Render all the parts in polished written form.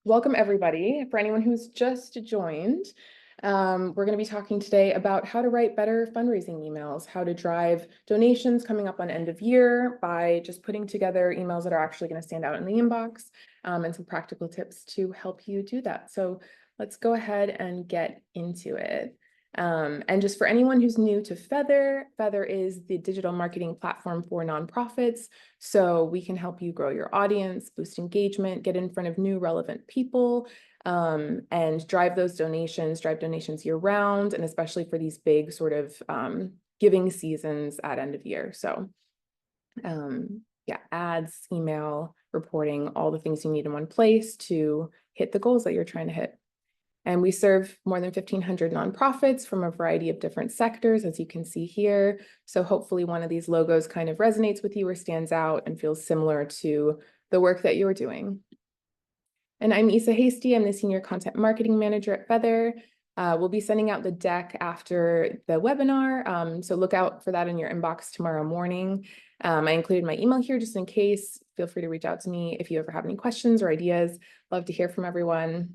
Welcome, everybody. For anyone who's just joined, we're going to be talking today about how to write better fundraising emails, how to drive donations coming up on end of year by just putting together emails that are actually going to stand out in the inbox, and some practical tips to help you do that. So let's go ahead and get into it. And just for anyone who's new to Feathr, Feathr is the digital marketing platform for nonprofits. So we can help you grow your audience, boost engagement, get in front of new relevant people, and drive donations year round, and especially for these big sort of giving seasons at end of year. So yeah, ads, email, reporting, all the things you need in one place to hit the goals that you're trying to hit. And we serve more than 1,500 nonprofits from a variety of different sectors, as you can see here. So hopefully one of these logos kind of resonates with you or stands out and feels similar to the work that you're doing. And I'm Issa Hasty. I'm the Senior Content Marketing Manager at Feathr. We'll be sending out the deck after the webinar, so look out for that in your inbox tomorrow morning. I included my email here just in case. Feel free to reach out to me if you ever have any questions or ideas. Love to hear from everyone.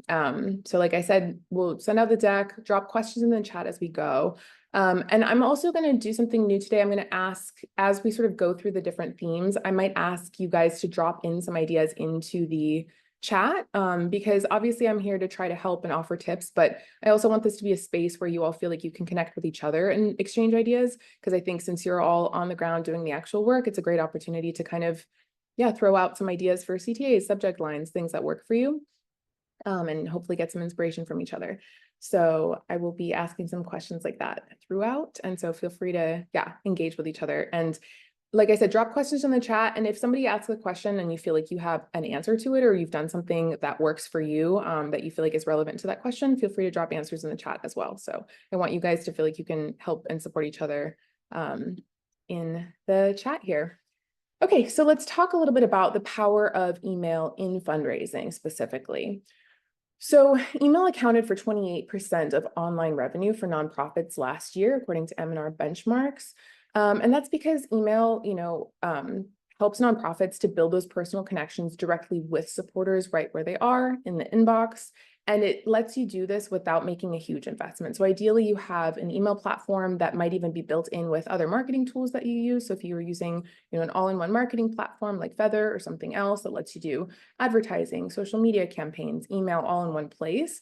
So like I said, we'll send out the deck, drop questions in the chat as we go. And I'm also going to do something new today. I'm going to ask, as we sort of go through the different themes, I might ask you guys to drop in some ideas into the chat, because obviously I'm here to try to help and offer tips, but I also want this to be a space where you all feel like you can connect with each other and exchange ideas, because I think since you're all on the ground doing the actual work, it's a great opportunity to kind of, yeah, throw out some ideas for CTAs, subject lines, things that work for you, and hopefully get some inspiration from each other. So I will be asking some questions like that throughout, and so feel free to, yeah, engage with each other. And like I said, drop questions in the chat. And if somebody asks a question and you feel like you have an answer to it, or you've done something that works for you, that you feel like is relevant to that question, feel free to drop answers in the chat as well. So I want you guys to feel like you can help and support each other in the chat here. Okay, so let's talk a little bit about the power of email in fundraising specifically. So email accounted for 28% of online revenue for nonprofits last year, according to M&R benchmarks. And that's because email, helps nonprofits to build those personal connections directly with supporters right where they are in the inbox. And it lets you do this without making a huge investment. So ideally, you have an email platform that might even be built in with other marketing tools that you use. So if you were using, an all-in-one marketing platform like Feathr or something else that lets you do advertising, social media campaigns, email all in one place,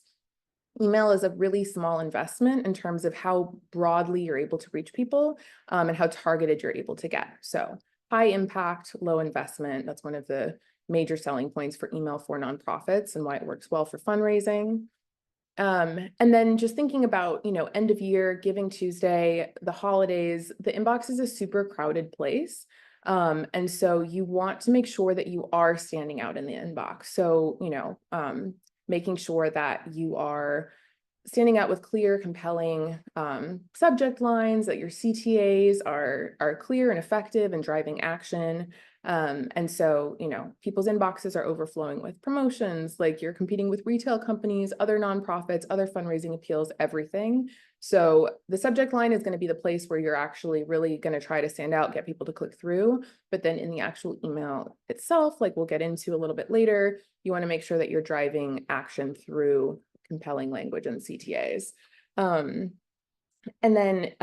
email is a really small investment in terms of how broadly you're able to reach people, and how targeted you're able to get. So high impact, low investment. That's one of the major selling points for email for nonprofits and why it works well for fundraising. And then just thinking about, end of year, Giving Tuesday, the holidays, the inbox is a super crowded place. And so you want to make sure that you are standing out in the inbox. So, making sure that you are standing out with clear, compelling subject lines, that your CTAs are clear and effective and driving action. And so, people's inboxes are overflowing with promotions, like you're competing with retail companies, other nonprofits, other fundraising appeals, everything. So the subject line is going to be the place where you're actually really going to try to stand out, get people to click through. But then in the actual email itself, like we'll get into a little bit later, you want to make sure that you're driving action through compelling language and CTAs. And then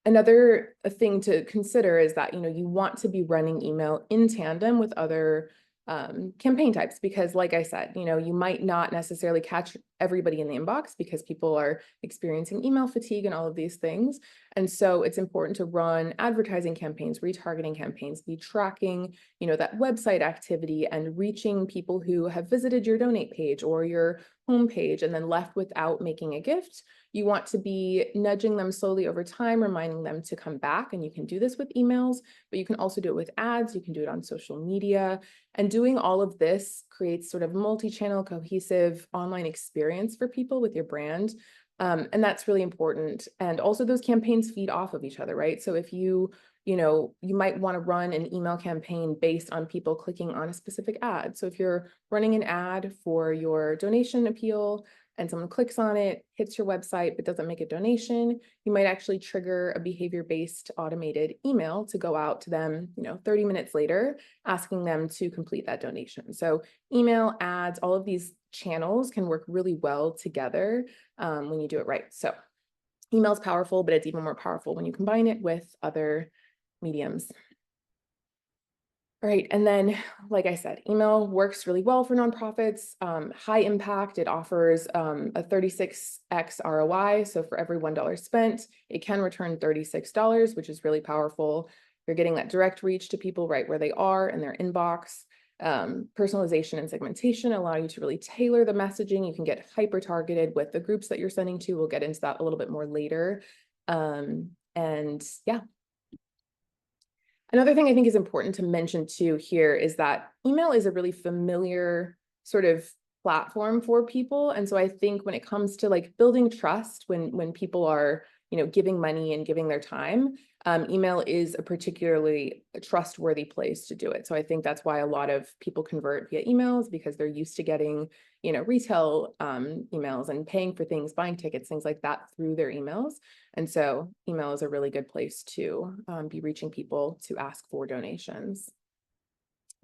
another thing to consider is that, you want to be running email in tandem with other campaign types, because like I said, you might not necessarily catch everybody in the inbox because people are experiencing email fatigue and all of these things. And so it's important to run advertising campaigns, retargeting campaigns, be tracking, that website activity and reaching people who have visited your donate page or your homepage and then left without making a gift. You want to be nudging them slowly over time, reminding them to come back. And you can do this with emails, but you can also do it with ads. You can do it on social media. And doing all of this creates sort of multi-channel, cohesive online experience for people with your brand. And that's really important. And also those campaigns feed off of each other, right? So if you might want to run an email campaign based on people clicking on a specific ad. So if you're running an ad for your donation appeal, and someone clicks on it, hits your website, but doesn't make a donation, you might actually trigger a behavior-based automated email to go out to them, 30 minutes later, asking them to complete that donation. So email, ads, all of these channels can work really well together when you do it right. So email is powerful, but it's even more powerful when you combine it with other mediums. All right, and then, like I said, email works really well for nonprofits, high impact. It offers a 36x ROI. So for every $1 spent, it can return $36, which is really powerful. You're getting that direct reach to people right where they are in their inbox. Personalization and segmentation allow you to really tailor the messaging. You can get hyper targeted with the groups that you're sending to. We'll get into that a little bit more later. And yeah. Another thing I think is important to mention too here is that email is a really familiar sort of platform for people. And so I think when it comes to like building trust, when people are, giving money and giving their time, email is a particularly trustworthy place to do it. So I think that's why a lot of people convert via emails, because they're used to getting, retail emails and paying for things, buying tickets, things like that through their emails. And so email is a really good place to be reaching people to ask for donations.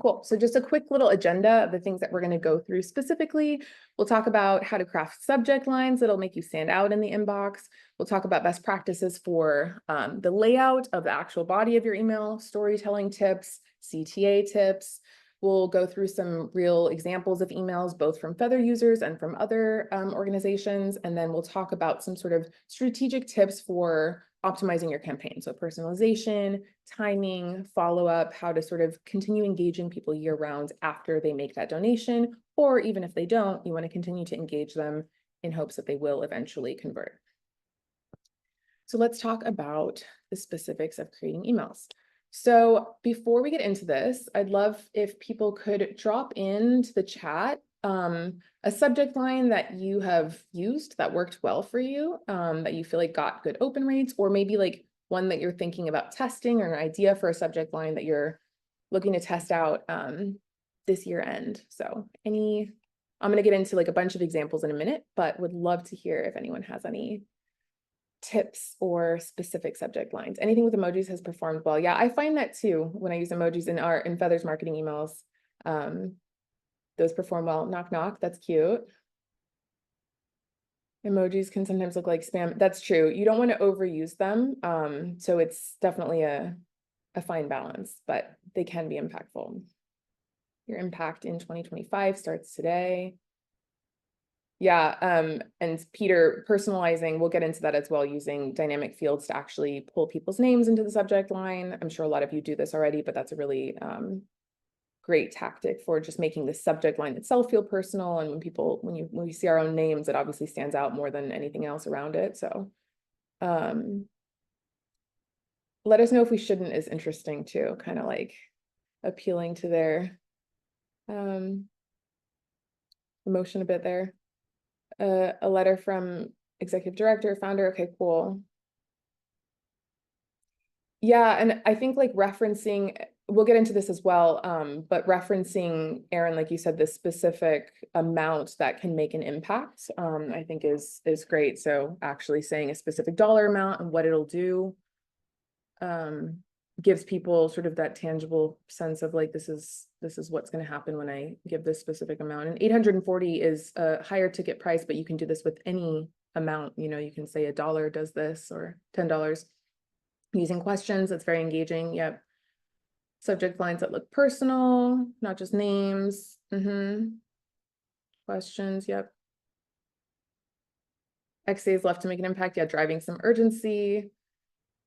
Cool. So just a quick little agenda of the things that we're going to go through specifically. We'll talk about how to craft subject lines that'll make you stand out in the inbox. We'll talk about best practices for the layout of the actual body of your email, storytelling tips, CTA tips. We'll go through some real examples of emails, both from Feathr users and from other organizations. And then we'll talk about some sort of strategic tips for optimizing your campaign. So personalization, timing, follow-up, how to sort of continue engaging people year-round after they make that donation, or even if they don't, you want to continue to engage them in hopes that they will eventually convert. So let's talk about the specifics of creating emails. So before we get into this, I'd love if people could drop into the chat a subject line that you have used that worked well for you, that you feel like got good open rates, or maybe like one that you're thinking about testing, or an idea for a subject line that you're looking to test out this year end. So I'm going to get into like a bunch of examples in a minute, but would love to hear if anyone has any tips or specific subject lines. Anything with emojis has performed well. Yeah, I find that too when I use emojis in Feathr's marketing emails. Those perform well. Knock, knock. That's cute. Emojis can sometimes look like spam. That's true. You don't want to overuse them. So it's definitely a fine balance, but they can be impactful. Your impact in 2025 starts today. Yeah, and Peter, personalizing, we'll get into that as well, using dynamic fields to actually pull people's names into the subject line. I'm sure a lot of you do this already, but that's a really great tactic for just making the subject line itself feel personal. And when we see our own names, it obviously stands out more than anything else around it. So let us know if we shouldn't is interesting too, kind of like appealing to their emotion a bit there. A letter from executive director, founder. Okay, cool. Yeah, and I think like referencing, we'll get into this as well, but referencing, Aaron, like you said, the specific amount that can make an impact, I think is great. So actually saying a specific dollar amount and what it'll do gives people sort of that tangible sense of like, this is what's going to happen when I give this specific amount. And 840 is a higher ticket price, but you can do this with any amount. You can say $1 does this, or $10. Using questions, that's very engaging. Yep. Subject lines that look personal, not just names. Questions, yep. X days left to make an impact. Yeah, driving some urgency,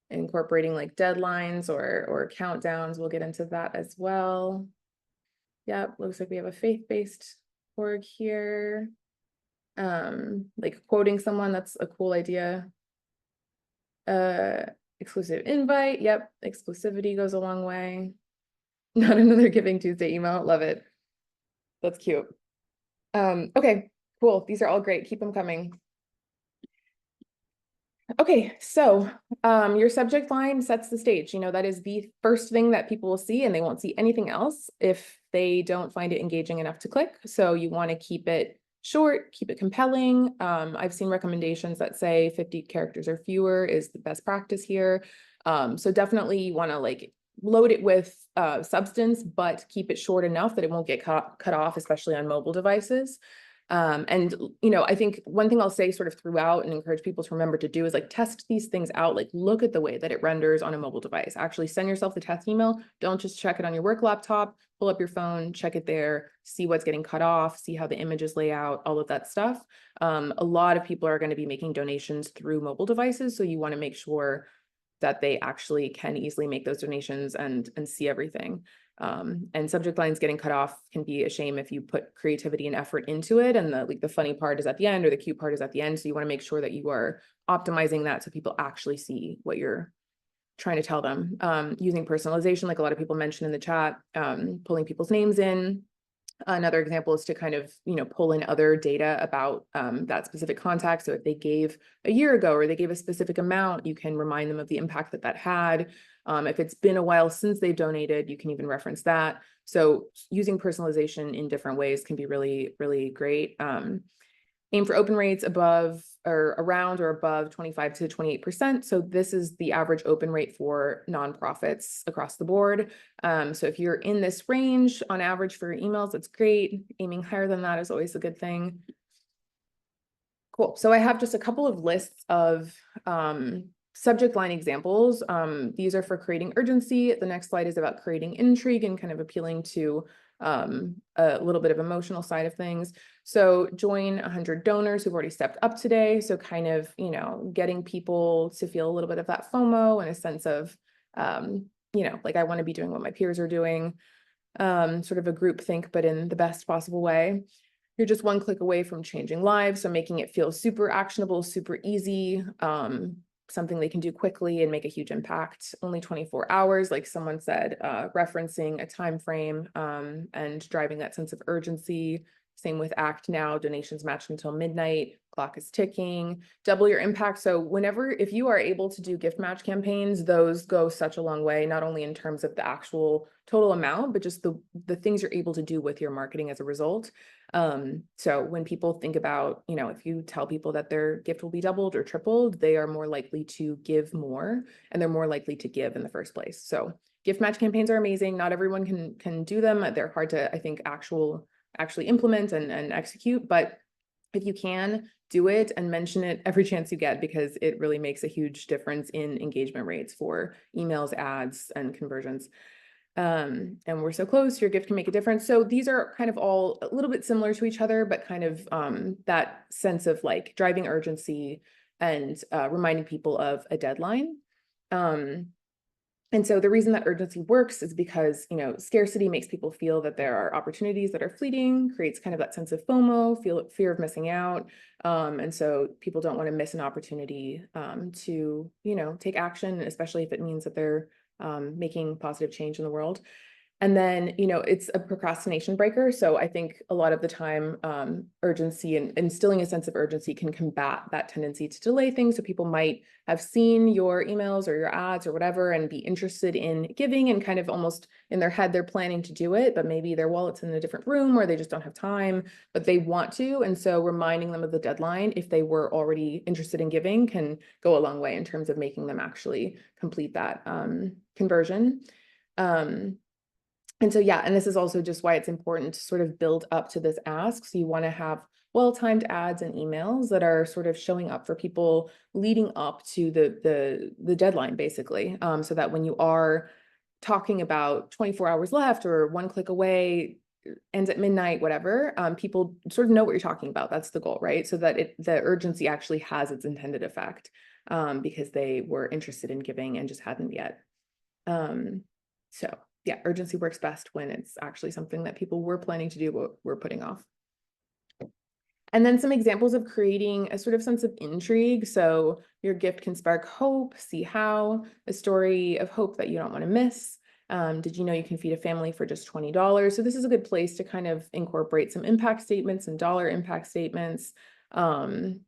incorporating like deadlines or countdowns. We'll get into that as well. Yep, looks like we have a faith-based org here. Like quoting someone, that's a cool idea. Exclusive invite. Yep, exclusivity goes a long way. Not another Giving Tuesday email. Love it. That's cute. Okay, cool. These are all great. Keep them coming. Okay, so your subject line sets the stage. That is the first thing that people will see, and they won't see anything else if they don't find it engaging enough to click. So you want to keep it short, keep it compelling. I've seen recommendations that say 50 characters or fewer is the best practice here. So definitely you want to like load it with substance, but keep it short enough that it won't get cut off, especially on mobile devices. And, I think one thing I'll say sort of throughout and encourage people to remember to do is like test these things out, like look at the way that it renders on a mobile device. Actually send yourself the test email. Don't just check it on your work laptop, pull up your phone, check it there, see what's getting cut off, see how the images lay out, all of that stuff. A lot of people are going to be making donations through mobile devices. So you want to make sure that they actually can easily make those donations and see everything. And subject lines getting cut off can be a shame if you put creativity and effort into it. And the funny part is at the end or the cute part is at the end. So you want to make sure that you are optimizing that so people actually see what you're trying to tell them. Using personalization, like a lot of people mentioned in the chat, pulling people's names in. Another example is to kind of, pull in other data about that specific contact. So if they gave a year ago or they gave a specific amount, you can remind them of the impact that that had. If it's been a while since they've donated, you can even reference that. So using personalization in different ways can be really, really great. Aim for open rates above or around or above 25 to 28%. So this is the average open rate for nonprofits across the board. So if you're in this range on average for emails, that's great. Aiming higher than that is always a good thing. Cool. So I have just a couple of lists of subject line examples. These are for creating urgency. The next slide is about creating intrigue and kind of appealing to a little bit of emotional side of things. So join 100 donors who've already stepped up today. So kind of, getting people to feel a little bit of that FOMO and a sense of, like I want to be doing what my peers are doing, sort of a group think, but in the best possible way. You're just one click away from changing lives. So making it feel super actionable, super easy, something they can do quickly and make a huge impact. Only 24 hours, like someone said, referencing a time frame and driving that sense of urgency. Same with Act Now, donations match until midnight, clock is ticking, double your impact. So if you are able to do gift match campaigns, those go such a long way, not only in terms of the actual total amount, but just the things you're able to do with your marketing as a result. So when people think about, if you tell people that their gift will be doubled or tripled, they are more likely to give more and they're more likely to give in the first place. So gift match campaigns are amazing. Not everyone can do them. They're hard to, I think, actually implement and execute, but if you can, do it and mention it every chance you get, because it really makes a huge difference in engagement rates for emails, ads, and conversions. And we're so close, your gift can make a difference. So these are kind of all a little bit similar to each other, but kind of that sense of like driving urgency and reminding people of a deadline. And so the reason that urgency works is because, scarcity makes people feel that there are opportunities that are fleeting, creates kind of that sense of FOMO, fear of missing out. And so people don't want to miss an opportunity to, take action, especially if it means that they're making positive change in the world. And then, it's a procrastination breaker. So I think a lot of the time, urgency and instilling a sense of urgency can combat that tendency to delay things. So people might have seen your emails or your ads or whatever and be interested in giving, and kind of almost in their head, they're planning to do it, but maybe their wallet's in a different room or they just don't have time, but they want to. And so reminding them of the deadline, if they were already interested in giving, can go a long way in terms of making them actually complete that conversion. And so, yeah, and this is also just why it's important to sort of build up to this ask. So you want to have well-timed ads and emails that are sort of showing up for people leading up to the deadline, basically, so that when you are talking about 24 hours left or one click away, ends at midnight, whatever, people sort of know what you're talking about. That's the goal, right? So that the urgency actually has its intended effect, because they were interested in giving and just hadn't yet. So yeah, urgency works best when it's actually something that people were planning to do, but we're putting off. And then some examples of creating a sort of sense of intrigue. So your gift can spark hope, see how, a story of hope that you don't want to miss. Did you know you can feed a family for just $20? So this is a good place to kind of incorporate some impact statements and dollar impact statements, and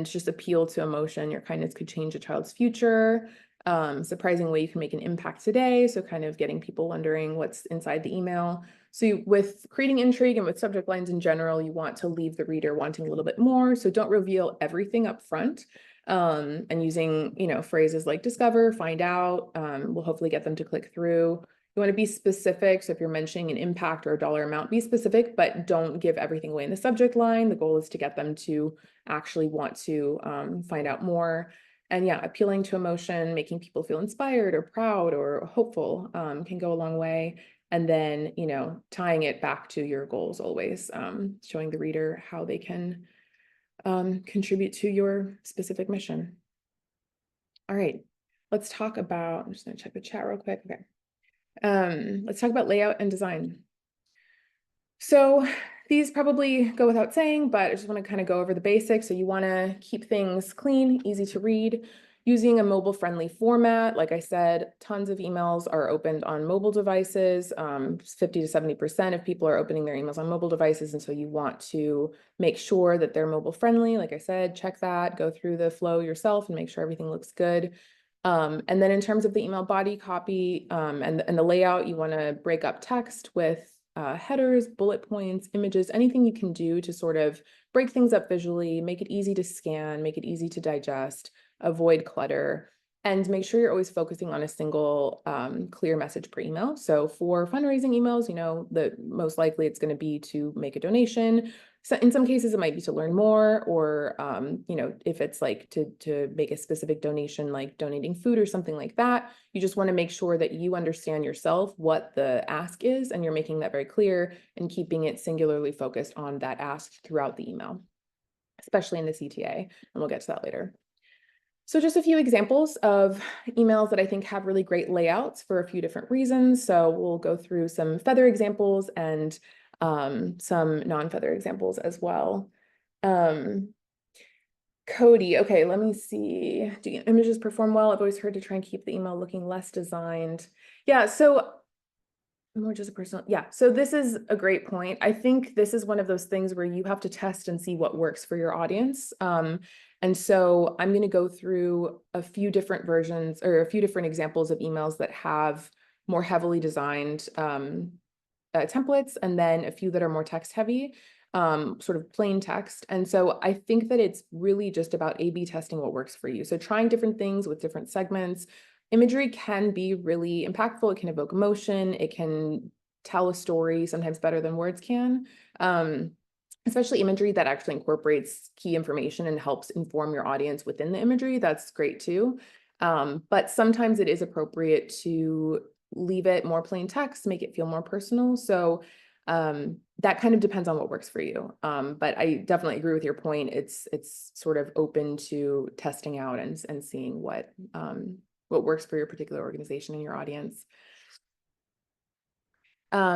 just appeal to emotion. Your kindness could change a child's future. surprising way you can make an impact today. So kind of getting people wondering what's inside the email. So with creating intrigue and with subject lines in general, you want to leave the reader wanting a little bit more. So don't reveal everything up front. And using, phrases like discover, find out, will hopefully get them to click through. You want to be specific. So if you're mentioning an impact or a dollar amount, be specific, but don't give everything away in the subject line. The goal is to get them to actually want to find out more. And yeah, appealing to emotion, making people feel inspired or proud or hopeful can go a long way. And then, tying it back to your goals always, showing the reader how they can contribute to your specific mission. All right, let's talk about, I'm just gonna check the chat real quick. Okay. Let's talk about layout and design. So these probably go without saying, but I just want to kind of go over the basics. So you want to keep things clean, easy to read, using a mobile-friendly format. Like I said, tons of emails are opened on mobile devices. 50 to 70% of people are opening their emails on mobile devices. And so you want to make sure that they're mobile-friendly. Like I said, check that, go through the flow yourself and make sure everything looks good. And then in terms of the email body copy and the layout, you want to break up text with headers, bullet points, images, anything you can do to sort of break things up visually, make it easy to scan, make it easy to digest, avoid clutter, and make sure you're always focusing on a single clear message per email. So for fundraising emails, the most likely it's going to be to make a donation. So in some cases, it might be to learn more, or if it's like to make a specific donation, like donating food or something like that. You just want to make sure that you understand yourself what the ask is, and you're making that very clear and keeping it singularly focused on that ask throughout the email, especially in the CTA, and we'll get to that later. So just a few examples of emails that I think have really great layouts for a few different reasons. So we'll go through some Feathr examples and some non-Feathr examples as well. Cody, okay, let me see. Do images perform well? I've always heard to try and keep the email looking less designed. Yeah, so more just a personal, yeah. So this is a great point. I think this is one of those things where you have to test and see what works for your audience. And so I'm going to go through a few different versions or a few different examples of emails that have more heavily designed templates, and then a few that are more text heavy, sort of plain text. And so I think that it's really just about A/B testing what works for you. So trying different things with different segments. Imagery can be really impactful. It can evoke emotion. It can tell a story sometimes better than words can. Especially imagery that actually incorporates key information and helps inform your audience within the imagery. That's great too. But sometimes it is appropriate to leave it more plain text, make it feel more personal. So that kind of depends on what works for you. But I definitely agree with your point. It's sort of open to testing out and seeing what works for your particular organization and your audience.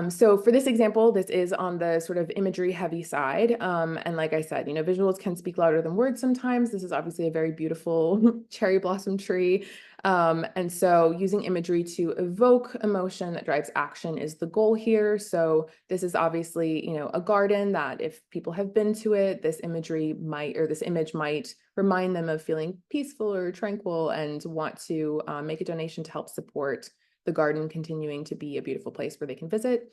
So for this example, this is on the sort of imagery heavy side. And like I said, visuals can speak louder than words sometimes. This is obviously a very beautiful cherry blossom tree. And so using imagery to evoke emotion that drives action is the goal here. So this is obviously, a garden that if people have been to it, this image might remind them of feeling peaceful or tranquil and want to make a donation to help support the garden continuing to be a beautiful place where they can visit.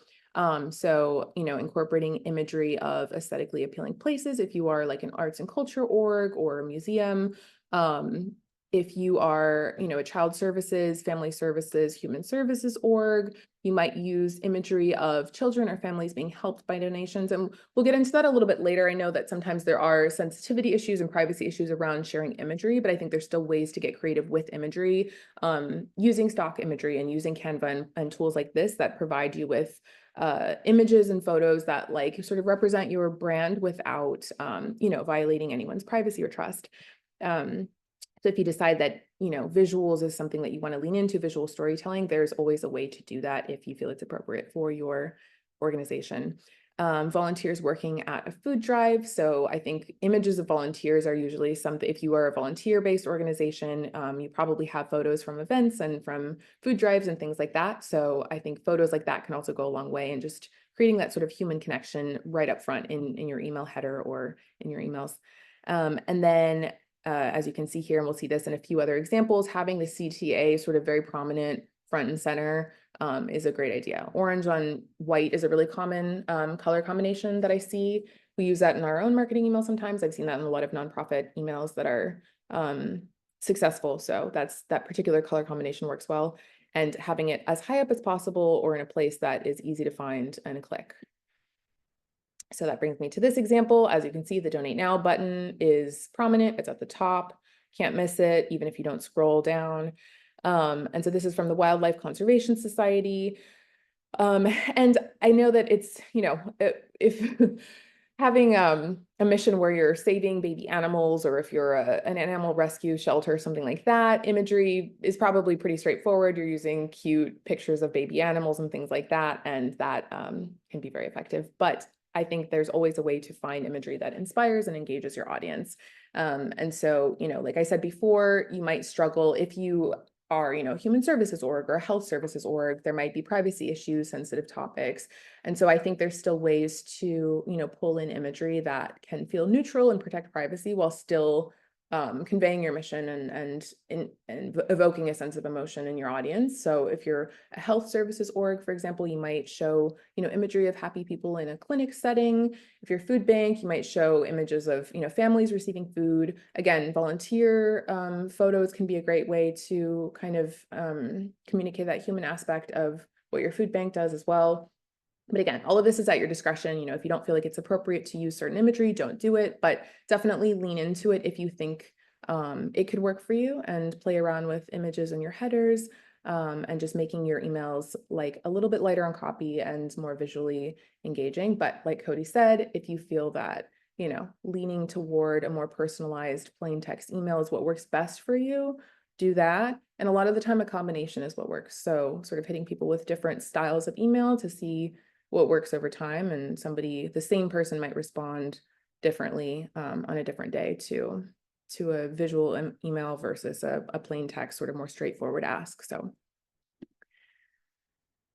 So, incorporating imagery of aesthetically appealing places, if you are like an arts and culture org or a museum, if you are, a child services, family services, human services org, you might use imagery of children or families being helped by donations. And we'll get into that a little bit later. I know that sometimes there are sensitivity issues and privacy issues around sharing imagery, but I think there's still ways to get creative with imagery, using stock imagery and using Canva and tools like this that provide you with images and photos that like sort of represent your brand without, violating anyone's privacy or trust. So if you decide that, visuals is something that you want to lean into, visual storytelling, there's always a way to do that if you feel it's appropriate for your organization. Volunteers working at a food drive. So I think images of volunteers are usually something, if you are a volunteer-based organization, you probably have photos from events and from food drives and things like that. So I think photos like that can also go a long way in just creating that sort of human connection right up front in your email header or in your emails. And then as you can see here, and we'll see this in a few other examples, having the CTA sort of very prominent front and center is a great idea. Orange on white is a really common color combination that I see. We use that in our own marketing email sometimes. I've seen that in a lot of nonprofit emails that are successful. So that particular color combination works well. And having it as high up as possible or in a place that is easy to find and click. So that brings me to this example. As you can see, the Donate Now button is prominent. It's at the top. Can't miss it, even if you don't scroll down. And so this is from the Wildlife Conservation Society. And I know that it's, if having a mission where you're saving baby animals, or if you're an animal rescue shelter, something like that, imagery is probably pretty straightforward. You're using cute pictures of baby animals and things like that, and that can be very effective. But I think there's always a way to find imagery that inspires and engages your audience. And so, like I said before, you might struggle if you are, human services org or health services org, there might be privacy issues, sensitive topics. And so I think there's still ways to, pull in imagery that can feel neutral and protect privacy while still conveying your mission and evoking a sense of emotion in your audience. So if you're a health services org, for example, you might show, imagery of happy people in a clinic setting. If you're a food bank, you might show images of, families receiving food. Again, volunteer photos can be a great way to kind of communicate that human aspect of what your food bank does as well. But again, all of this is at your discretion. If you don't feel like it's appropriate to use certain imagery, don't do it, but definitely lean into it if you think it could work for you, and play around with images in your headers and just making your emails like a little bit lighter on copy and more visually engaging. But like Cody said, if you feel that, leaning toward a more personalized plain text email is what works best for you, do that. And a lot of the time, a combination is what works. So sort of hitting people with different styles of email to see what works over time, and the same person might respond differently on a different day to a visual email versus a plain text, sort of more straightforward ask. So,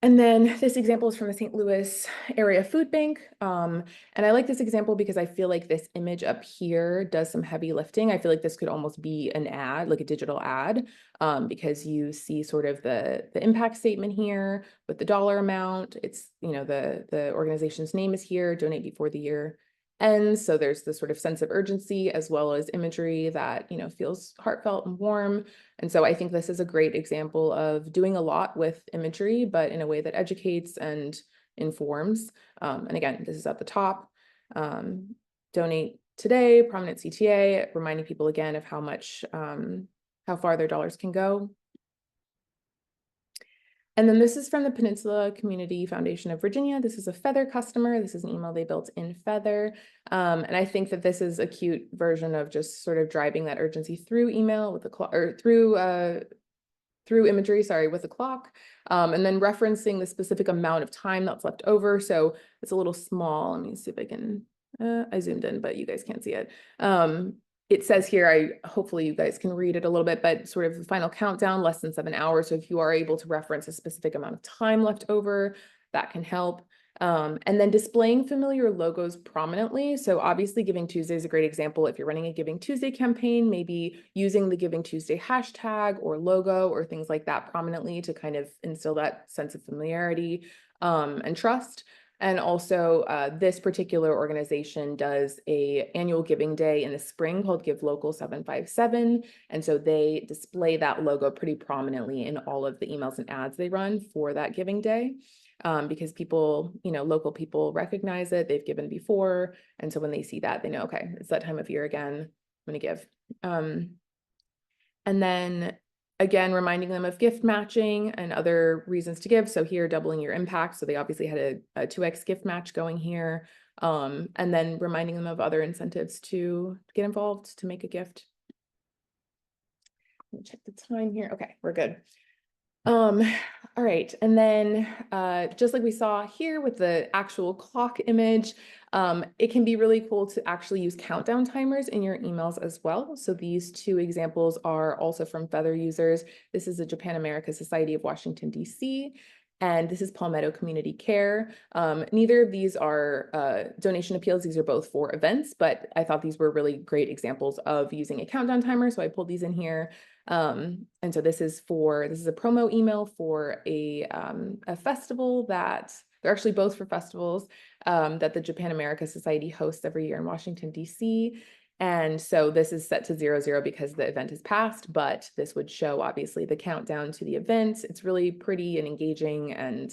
and then this example is from the St. Louis area food bank. And I like this example because I feel like this image up here does some heavy lifting. I feel like this could almost be an ad, like a digital ad, because you see sort of the impact statement here with the dollar amount. It's, the organization's name is here, donate before the year ends. So there's this sort of sense of urgency as well as imagery that, feels heartfelt and warm. And so I think this is a great example of doing a lot with imagery, but in a way that educates and informs. And again, this is at the top. Donate today, prominent CTA, reminding people again of how far their dollars can go. And then this is from the Peninsula Community Foundation of Virginia. This is a Feathr customer. This is an email they built in Feathr. And I think that this is a cute version of just sort of driving that urgency through email with the clock, or through imagery, sorry, with the clock, and then referencing the specific amount of time that's left over. So it's a little small. Let me see if I can, I zoomed in, but you guys can't see it. It says here, hopefully you guys can read it a little bit, but sort of the final countdown, less than 7 hours. So if you are able to reference a specific amount of time left over, that can help. And then displaying familiar logos prominently. So obviously Giving Tuesday is a great example. If you're running a Giving Tuesday campaign, maybe using the Giving Tuesday hashtag or logo or things like that prominently to kind of instill that sense of familiarity and trust. And also this particular organization does an annual giving day in the spring called Give Local 757. And so they display that logo pretty prominently in all of the emails and ads they run for that giving day. Because people, local people recognize it, they've given before. And so when they see that, they know, okay, it's that time of year again, I'm gonna give. And then again, reminding them of gift matching and other reasons to give. So here, doubling your impact. So they obviously had a 2x gift match going here. And then reminding them of other incentives to get involved, to make a gift. Let me check the time here. Okay, we're good. All right, and then just like we saw here with the actual clock image, it can be really cool to actually use countdown timers in your emails as well. So these two examples are also from Feathr users. This is the Japan America Society of Washington, D.C. and this is Palmetto Community Care. Neither of these are donation appeals. These are both for events, but I thought these were really great examples of using a countdown timer. So I pulled these in here. And so this is a promo email for a festival that they're actually both for festivals that the Japan America Society hosts every year in Washington, D.C. And so this is set to 00 because the event is past, but this would show obviously the countdown to the event. It's really pretty and engaging, and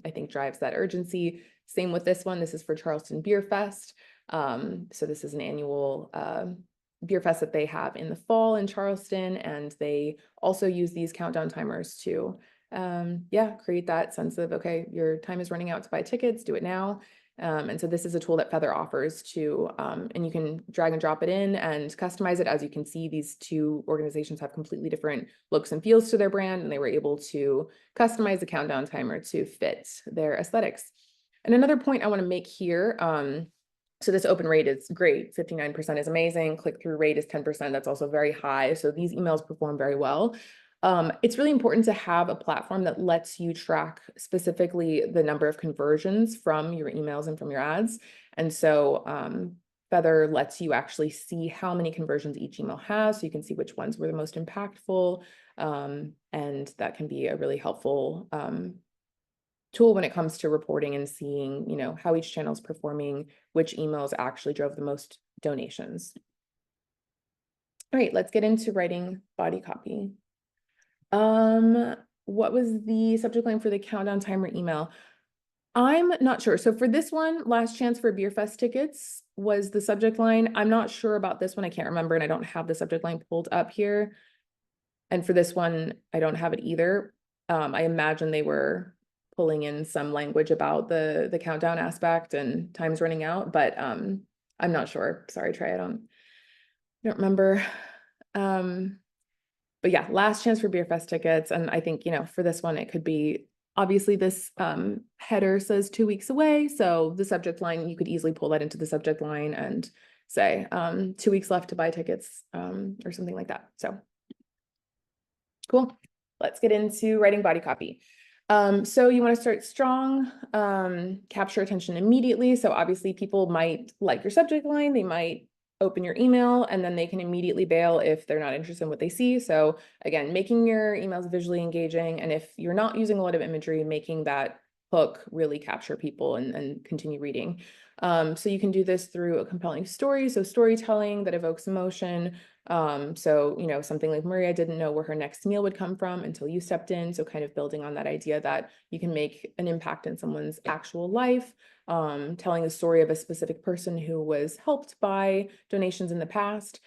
I think drives that urgency. Same with this one. This is for Charleston Beer Fest. So this is an annual beer fest that they have in the fall in Charleston, and they also use these countdown timers to create that sense of, okay, your time is running out to buy tickets, do it now. And so this is a tool that Feathr offers to, and you can drag and drop it in and customize it. As you can see, these two organizations have completely different looks and feels to their brand, and they were able to customize the countdown timer to fit their aesthetics. And another point I want to make here, so this open rate is great. 59% is amazing. Click-through rate is 10%. That's also very high. So these emails perform very well. It's really important to have a platform that lets you track specifically the number of conversions from your emails and from your ads. And so Feathr lets you actually see how many conversions each email has, so you can see which ones were the most impactful. And that can be a really helpful tool when it comes to reporting and seeing, how each channel is performing, which emails actually drove the most donations. All right, let's get into writing body copy. What was the subject line for the countdown timer email? I'm not sure. So for this one, last chance for Beer Fest tickets was the subject line. I'm not sure about this one. I can't remember, and I don't have the subject line pulled up here. And for this one, I don't have it either. I imagine they were pulling in some language about the countdown aspect and time's running out, but I'm not sure. Sorry, Trey, I don't remember. But yeah, last chance for Beer Fest tickets. And I think, for this one, it could be, obviously this header says 2 weeks away. So the subject line, you could easily pull that into the subject line and say 2 weeks left to buy tickets or something like that. So cool. Let's get into writing body copy. So you want to start strong, capture attention immediately. So obviously people might like your subject line, they might open your email, and then they can immediately bail if they're not interested in what they see. So again, making your emails visually engaging, and if you're not using a lot of imagery, making that hook really capture people and continue reading. So you can do this through a compelling story, so storytelling that evokes emotion. So, something like Maria didn't know where her next meal would come from until you stepped in. So kind of building on that idea that you can make an impact in someone's actual life, telling the story of a specific person who was helped by donations in the past.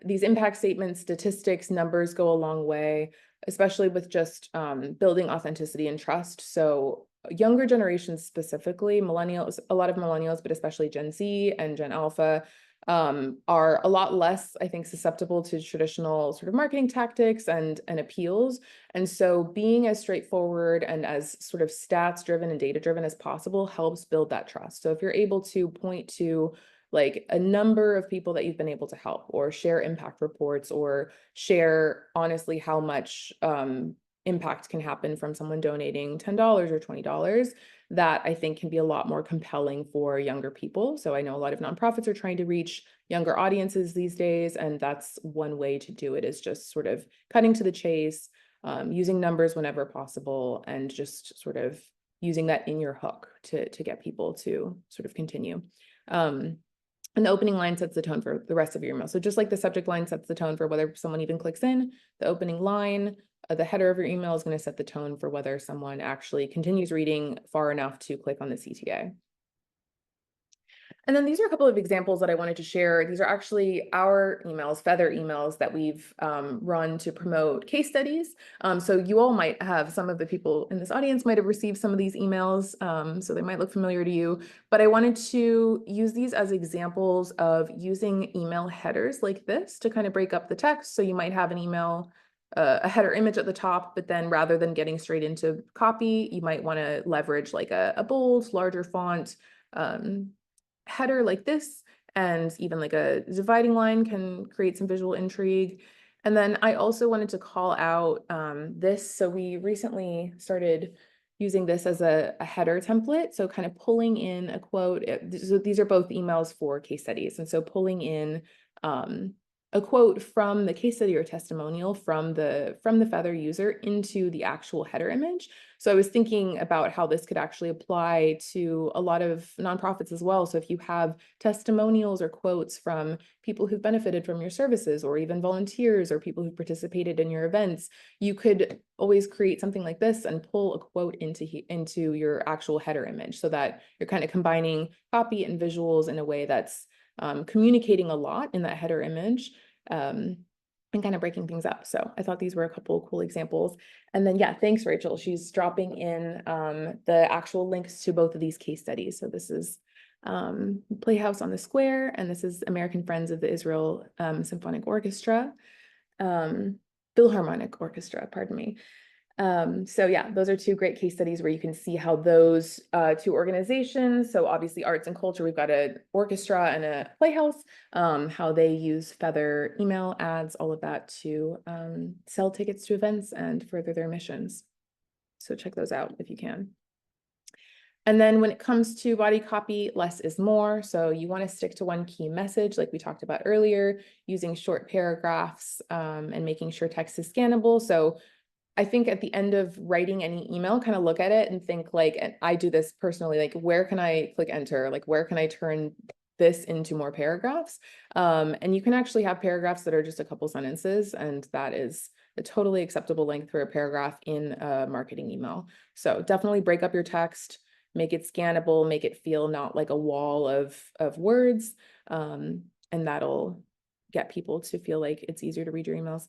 These impact statements, statistics, numbers go a long way, especially with just building authenticity and trust. So younger generations specifically, millennials, a lot of millennials, but especially Gen Z and Gen Alpha, are a lot less, I think, susceptible to traditional sort of marketing tactics and appeals. And so being as straightforward and as sort of stats driven and data driven as possible helps build that trust. So if you're able to point to like a number of people that you've been able to help, or share impact reports, or share honestly how much impact can happen from someone donating $10 or $20, that I think can be a lot more compelling for younger people. So I know a lot of nonprofits are trying to reach younger audiences these days, and that's one way to do it, is just sort of cutting to the chase, using numbers whenever possible, and just sort of using that in your hook to get people to sort of continue. And the opening line sets the tone for the rest of your email. So just like the subject line sets the tone for whether someone even clicks in, the opening line, the header of your email is going to set the tone for whether someone actually continues reading far enough to click on the CTA. And then these are a couple of examples that I wanted to share. These are actually our emails, Feathr emails, that we've run to promote case studies. So you all might have, some of the people in this audience might have received some of these emails, so they might look familiar to you. But I wanted to use these as examples of using email headers like this to kind of break up the text. So you might have an email, a header image at the top, but then rather than getting straight into copy, you might want to leverage like a bold, larger font header like this, and even like a dividing line can create some visual intrigue. And then I also wanted to call out this. So we recently started using this as a header template. So kind of pulling in a quote. So these are both emails for case studies. And so pulling in a quote from the case study or testimonial from the Feathr user into the actual header image. So I was thinking about how this could actually apply to a lot of nonprofits as well. So if you have testimonials or quotes from people who've benefited from your services, or even volunteers or people who've participated in your events, you could always create something like this and pull a quote into your actual header image, so that you're kind of combining copy and visuals in a way that's communicating a lot in that header image, and kind of breaking things up. So I thought these were a couple of cool examples. And then, yeah, thanks, Rachel. She's dropping in the actual links to both of these case studies. So this is Playhouse on the Square, and this is American Friends of the Israel Symphonic Orchestra, Philharmonic Orchestra, pardon me. So yeah, those are two great case studies where you can see how those two organizations, so obviously arts and culture, we've got an orchestra and a playhouse, how they use Feathr email ads, all of that to sell tickets to events and further their missions. So check those out if you can. And then when it comes to body copy, less is more. So you want to stick to one key message, like we talked about earlier, using short paragraphs and making sure text is scannable. So I think at the end of writing any email, kind of look at it and think like, and I do this personally, like, where can I click enter? Like, where can I turn this into more paragraphs? And you can actually have paragraphs that are just a couple sentences, and that is a totally acceptable length for a paragraph in a marketing email. So definitely break up your text, make it scannable, make it feel not like a wall of words, and that'll get people to feel like it's easier to read your emails.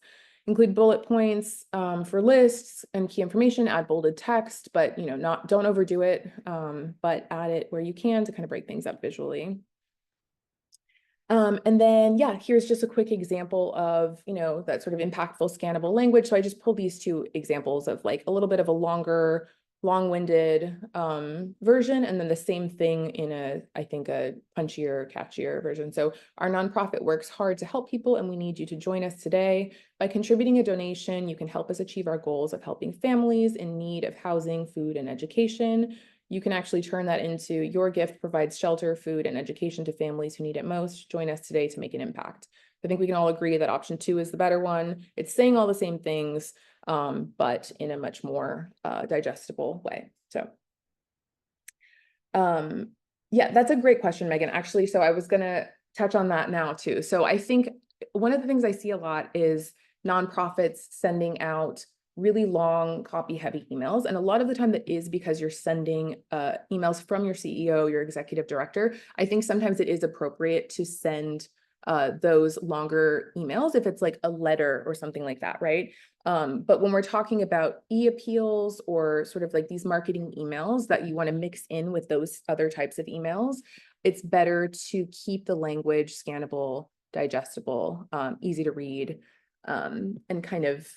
Include bullet points for lists and key information, add bolded text, but don't overdo it, but add it where you can to kind of break things up visually. And then, yeah, here's just a quick example of, that sort of impactful scannable language. So I just pulled these two examples of like a little bit of a longer, long-winded version, and then the same thing in I think a punchier, catchier version. So our nonprofit works hard to help people, and we need you to join us today. By contributing a donation, you can help us achieve our goals of helping families in need of housing, food, and education. You can actually turn that into your gift provides shelter, food, and education to families who need it most. Join us today to make an impact. I think we can all agree that option 2 is the better one. It's saying all the same things, but in a much more digestible way. So yeah, that's a great question, Megan, actually. So I was gonna touch on that now too. So I think one of the things I see a lot is nonprofits sending out really long copy heavy emails. And a lot of the time that is because you're sending emails from your CEO, your executive director. I think sometimes it is appropriate to send those longer emails if it's like a letter or something like that, right? But when we're talking about e-appeals or sort of like these marketing emails that you want to mix in with those other types of emails, it's better to keep the language scannable, digestible, easy to read, and kind of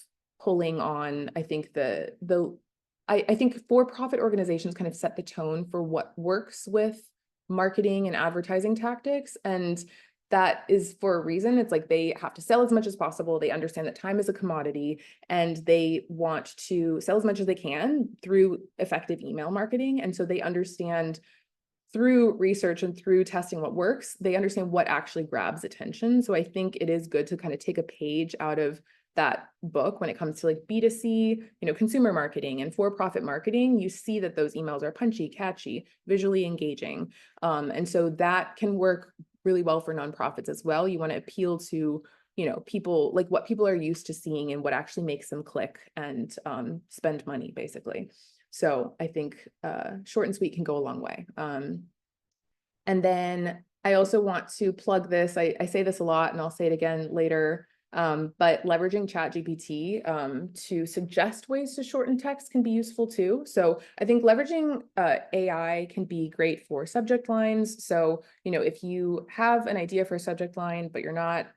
pulling on, I think I think for-profit organizations kind of set the tone for what works with marketing and advertising tactics. And that is for a reason. It's like they have to sell as much as possible. They understand that time is a commodity, and they want to sell as much as they can through effective email marketing. And so they understand through research and through testing what works, they understand what actually grabs attention. So I think it is good to kind of take a page out of that book when it comes to like B2C, consumer marketing and for-profit marketing. You see that those emails are punchy, catchy, visually engaging. And so that can work really well for nonprofits as well. You want to appeal to, people, like what people are used to seeing and what actually makes them click and spend money, basically. So I think short and sweet can go a long way. And then I also want to plug this. I say this a lot and I'll say it again later, but leveraging ChatGPT to suggest ways to shorten text can be useful too. So I think leveraging AI can be great for subject lines. So, if you have an idea for a subject line, but you're not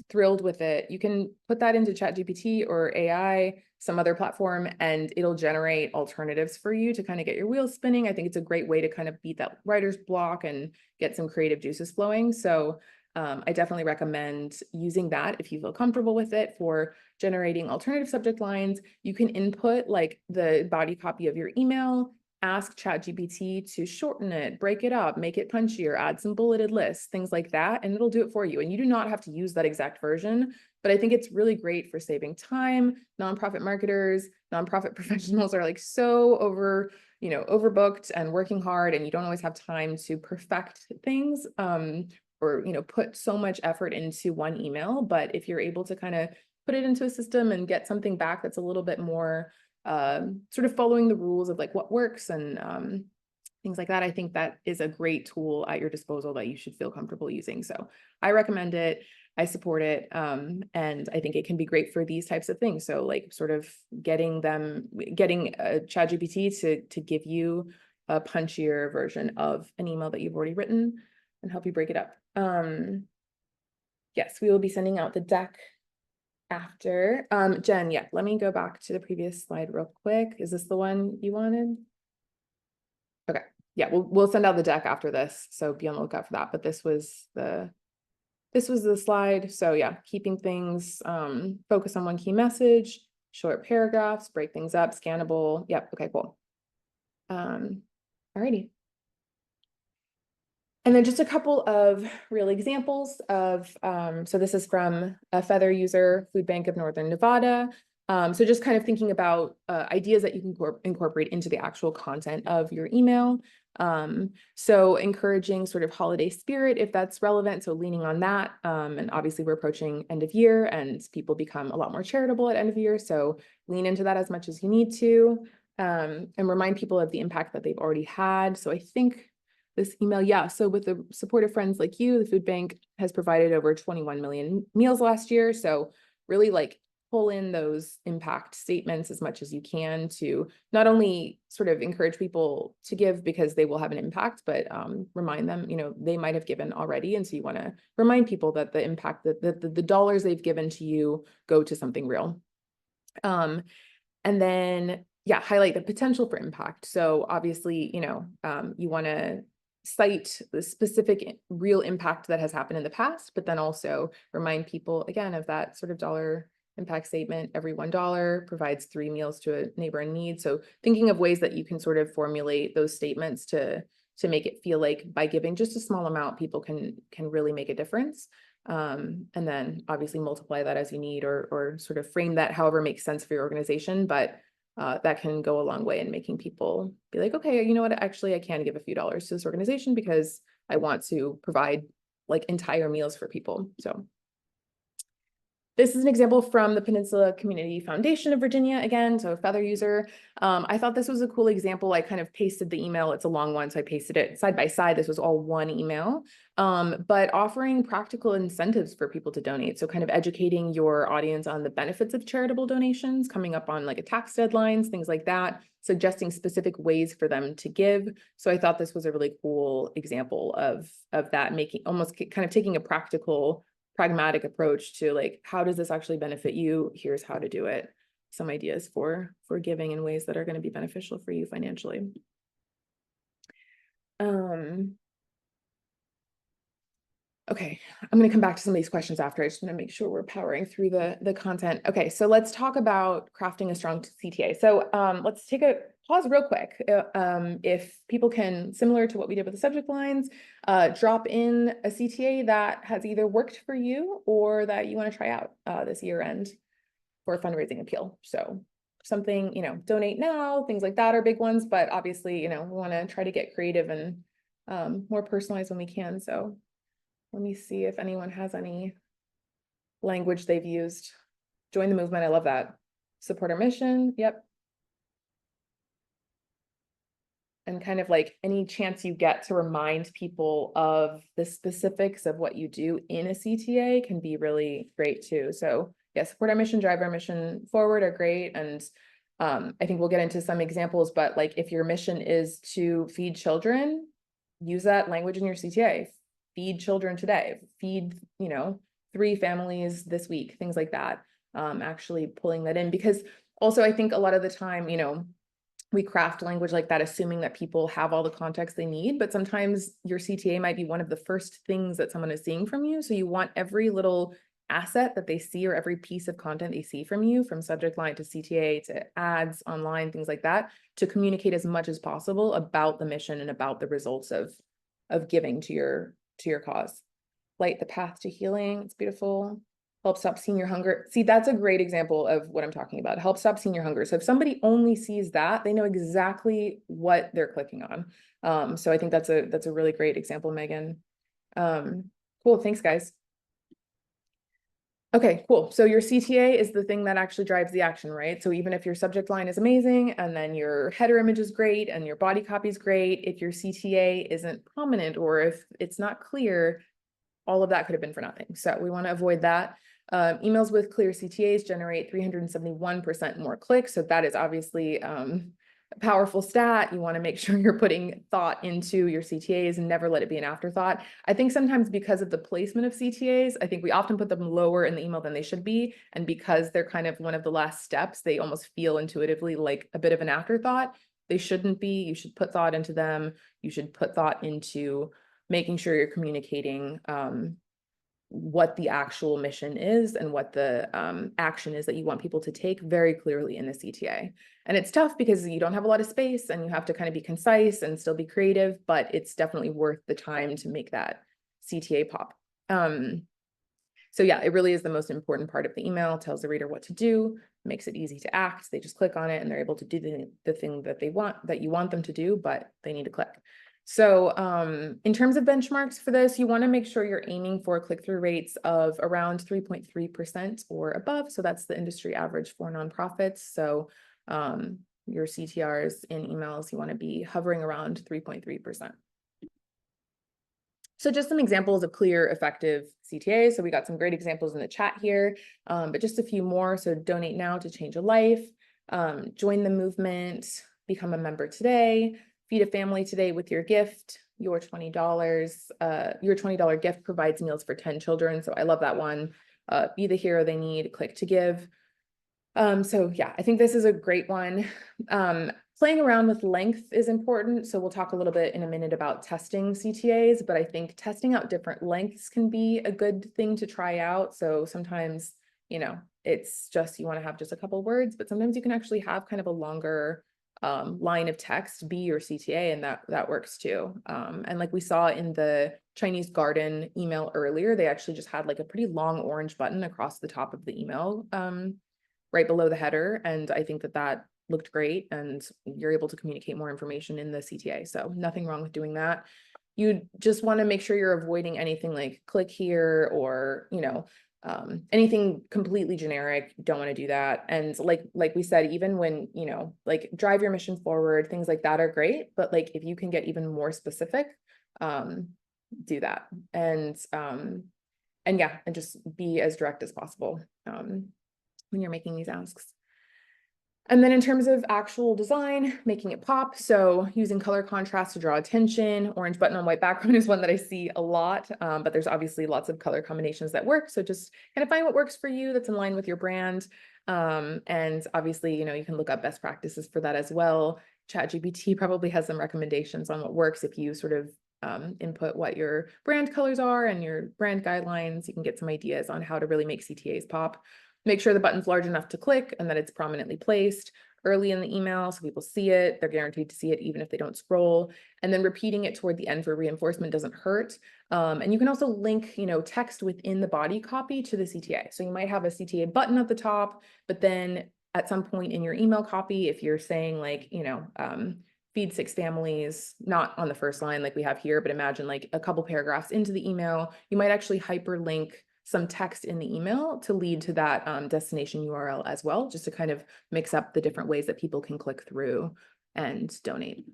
thrilled with it, you can put that into ChatGPT or AI, some other platform, and it'll generate alternatives for you to kind of get your wheels spinning. I think it's a great way to kind of beat that writer's block and get some creative juices flowing. So I definitely recommend using that if you feel comfortable with it for generating alternative subject lines. You can input like the body copy of your email, ask ChatGPT to shorten it, break it up, make it punchier, add some bulleted lists, things like that, and it'll do it for you. And you do not have to use that exact version, but I think it's really great for saving time. Nonprofit marketers, nonprofit professionals are like so overbooked and working hard, and you don't always have time to perfect things or put so much effort into one email. But if you're able to kind of put it into a system and get something back that's a little bit more sort of following the rules of like what works and things like that, I think that is a great tool at your disposal that you should feel comfortable using. So I recommend it. I support it. And I think it can be great for these types of things. So like sort of getting ChatGPT to give you a punchier version of an email that you've already written and help you break it up. Yes, we will be sending out the deck after. Jen, yeah, let me go back to the previous slide real quick. Is this the one you wanted? Okay, yeah, we'll send out the deck after this, so be on the lookout for that. But this was the slide. So yeah, keeping things focus on one key message, short paragraphs, break things up, scannable. Yep, okay, cool. Alrighty. And then just a couple of real examples of, so this is from a Feathr user, Food Bank of Northern Nevada. So just kind of thinking about ideas that you can incorporate into the actual content of your email. So encouraging sort of holiday spirit, if that's relevant, so leaning on that. And obviously we're approaching end of year and people become a lot more charitable at end of year. So lean into that as much as you need to, and remind people of the impact that they've already had. So I think this email, yeah, so with the support of friends like you, the food bank has provided over 21 million meals last year. So really like pull in those impact statements as much as you can to not only sort of encourage people to give because they will have an impact, but remind them, they might have given already. And so you want to remind people that the impact, that the dollars they've given to you go to something real. And then, yeah, highlight the potential for impact. So obviously, you want to cite the specific real impact that has happened in the past, but then also remind people again of that sort of dollar impact statement. Every $1 provides 3 meals to a neighbor in need. So thinking of ways that you can sort of formulate those statements to make it feel like by giving just a small amount, people can really make a difference. And then obviously multiply that as you need, or sort of frame that however makes sense for your organization. But that can go a long way in making people be like, okay, you know what, actually I can give a few dollars to this organization because I want to provide like entire meals for people. So this is an example from the Peninsula Community Foundation of Virginia, again, so a Feathr user. I thought this was a cool example. I kind of pasted the email. It's a long one, so I pasted it side by side. This was all one email, but offering practical incentives for people to donate. So kind of educating your audience on the benefits of charitable donations, coming up on like a tax deadlines, things like that, suggesting specific ways for them to give. So I thought this was a really cool example of that, making almost kind of taking a pragmatic approach to like, how does this actually benefit you? Here's how to do it. Some ideas for giving in ways that are going to be beneficial for you financially. Okay, I'm going to come back to some of these questions after. I just want to make sure we're powering through the content. Okay, so let's talk about crafting a strong CTA. So let's take a pause real quick. If people can, similar to what we did with the subject lines, drop in a CTA that has either worked for you or that you want to try out this year end for a fundraising appeal. So something, donate now, things like that are big ones, but obviously, we want to try to get creative and more personalized when we can. So let me see if anyone has any language they've used. Join the movement. I love that. Support our mission. Yep. And kind of like any chance you get to remind people of the specifics of what you do in a CTA can be really great too. So yeah, support our mission, drive our mission forward are great. And I think we'll get into some examples, but like if your mission is to feed children, use that language in your CTA. Feed children today, feed, 3 families this week, things like that. Actually pulling that in, because also I think a lot of the time, we craft language like that, assuming that people have all the context they need, but sometimes your CTA might be one of the first things that someone is seeing from you. So you want every little asset that they see or every piece of content they see from you, from subject line to CTA to ads online, things like that, to communicate as much as possible about the mission and about the results of giving to your cause. Light the path to healing. It's beautiful. Help stop senior hunger. See, that's a great example of what I'm talking about. Help stop senior hunger. So if somebody only sees that, they know exactly what they're clicking on. So I think that's a really great example, Megan. Cool. Thanks, guys. Okay, cool. So your CTA is the thing that actually drives the action, right? So even if your subject line is amazing and then your header image is great and your body copy is great, if your CTA isn't prominent or if it's not clear, all of that could have been for nothing. So we want to avoid that. Emails with clear CTAs generate 371% more clicks. So that is obviously a powerful stat. You want to make sure you're putting thought into your CTAs and never let it be an afterthought. I think sometimes because of the placement of CTAs, I think we often put them lower in the email than they should be. And because they're kind of one of the last steps, they almost feel intuitively like a bit of an afterthought. They shouldn't be. You should put thought into them. You should put thought into making sure you're communicating what the actual mission is and what the action is that you want people to take very clearly in the CTA. And it's tough because you don't have a lot of space and you have to kind of be concise and still be creative, but it's definitely worth the time to make that CTA pop. So yeah, it really is the most important part of the email. Tells the reader what to do, makes it easy to act. They just click on it and they're able to do the thing that they want, that you want them to do, but they need to click. So in terms of benchmarks for this, you want to make sure you're aiming for click-through rates of around 3.3% or above. So that's the industry average for nonprofits. So your CTRs in emails, you want to be hovering around 3.3%. So just some examples of clear, effective CTAs. So we got some great examples in the chat here, but just a few more. So donate now to change a life, join the movement, become a member today, feed a family today with your gift, your $20 gift provides meals for 10 children. So I love that one. Be the hero they need, click to give. So yeah, I think this is a great one. Playing around with length is important. So we'll talk a little bit in a minute about testing CTAs, but I think testing out different lengths can be a good thing to try out. So sometimes, you know, it's just, you want to have just a couple words, but sometimes you can actually have kind of a longer line of text be your CTA, and that works too. And like we saw in the Chinese garden email earlier, they actually just had like a pretty long orange button across the top of the email, right below the header. And I think that looked great and you're able to communicate more information in the CTA. So nothing wrong with doing that. You just want to make sure you're avoiding anything like click here or, you know, anything completely generic. You don't want to do that. And like we said, even when, you know, like drive your mission forward, things like that are great. But like, if you can get even more specific, do that. And yeah, and just be as direct as possible when you're making these asks. And then in terms of actual design, making it pop. So using color contrast to draw attention. Orange button on white background is one that I see a lot, but there's obviously lots of color combinations that work. So just kind of find what works for you that's in line with your brand. And obviously, you know, you can look up best practices for that as well. ChatGPT probably has some recommendations on what works if you sort of input what your brand colors are and your brand guidelines. You can get some ideas on how to really make CTAs pop. Make sure the button's large enough to click and that it's prominently placed early in the email so people see it. They're guaranteed to see it even if they don't scroll. And then repeating it toward the end for reinforcement doesn't hurt. And you can also link, you know, text within the body copy to the CTA. So you might have a CTA button at the top, but then at some point in your email copy, if you're saying like, you know, feed 6 families, not on the first line like we have here, but imagine like a couple paragraphs into the email, you might actually hyperlink some text in the email to lead to that destination URL as well, just to kind of mix up the different ways that people can click through and donate.